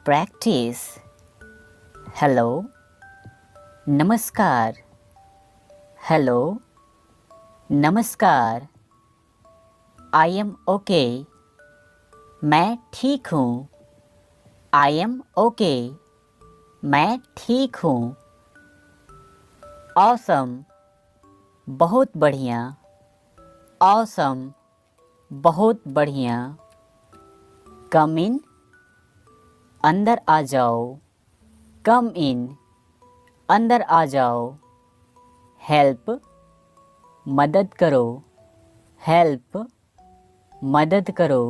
practice. Hello, नमस्कार. Hello, नमस्कार. I am okay. मैं ठीक हूँ. I am okay. मैं ठीक हूँ. Awesome, बहुत बढ़िया. Awesome, बहुत बढ़िया. Come in, अंदर आ जाओ. Come in, अंदर आ जाओ. Help, मदद करो. Help, मदद करो.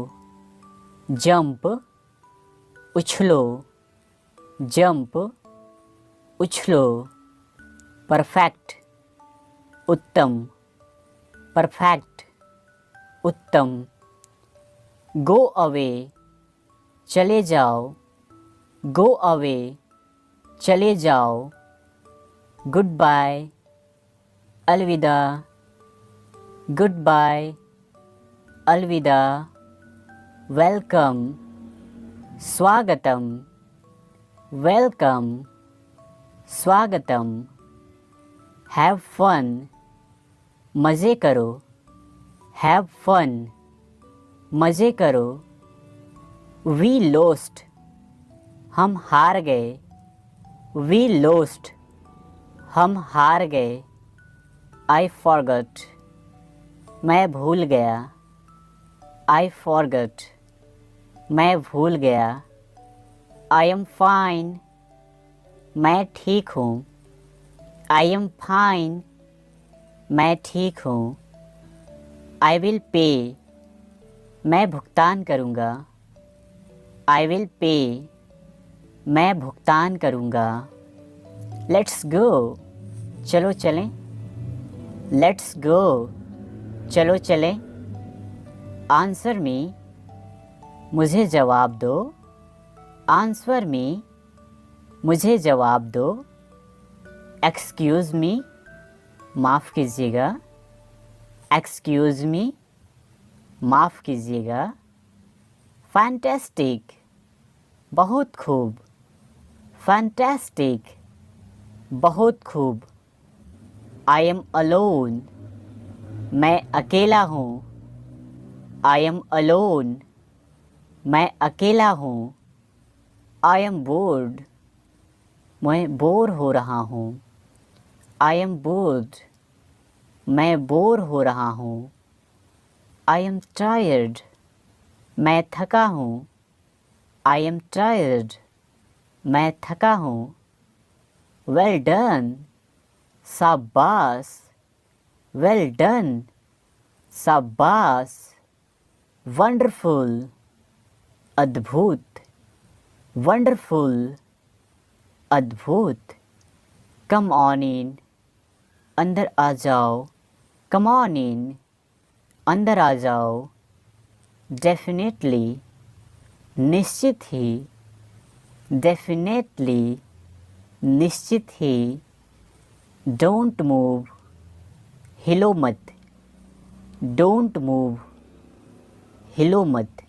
Jump, उछलो. Jump, उछलो. Perfect, उत्तम. Perfect, उत्तम. Go away, चले जाओ. Go away, चले जाओ. Goodbye, अलविदा. Goodbye, अलविदा. Welcome, स्वागतम. Welcome, स्वागतम. Have fun, मज़े करो. Have fun, मज़े करो. We lost, हम हार गए. We lost, हम हार गए. I forgot, मैं भूल गया. I forgot, मैं भूल गया. I am fine, मैं ठीक हूँ. I am fine, मैं ठीक हूँ. I will pay, मैं भुगतान करूँगा. I will pay, मैं भुगतान करूँगा. Let's go, चलो चलें. Let's go, चलो चलें. Answer me, मुझे जवाब दो. Answer me, मुझे जवाब दो. Excuse me, माफ़ कीजिएगा. Excuse me, माफ़ कीजिएगा. Fantastic, बहुत खूब. Fantastic, बहुत खूब. I am alone, मैं अकेला हूँ. I am alone, मैं अकेला हूँ. I am bored, मैं बोर हो रहा हूँ. I am bored, मैं बोर हो रहा हूँ. I am tired, मैं थका हूँ. I am tired, मैं थका हूँ. Well done, शाबाश. Well done, शाबाश. Wonderful, अद्भुत. Wonderful, अद्भुत. Come on in, अंदर आ जाओ. Come on in, अंदर आ जाओ. Definitely, निश्चित ही. Definitely, निश्चित ही. Don't move, हिलो मत. Don't move, हिलो मत.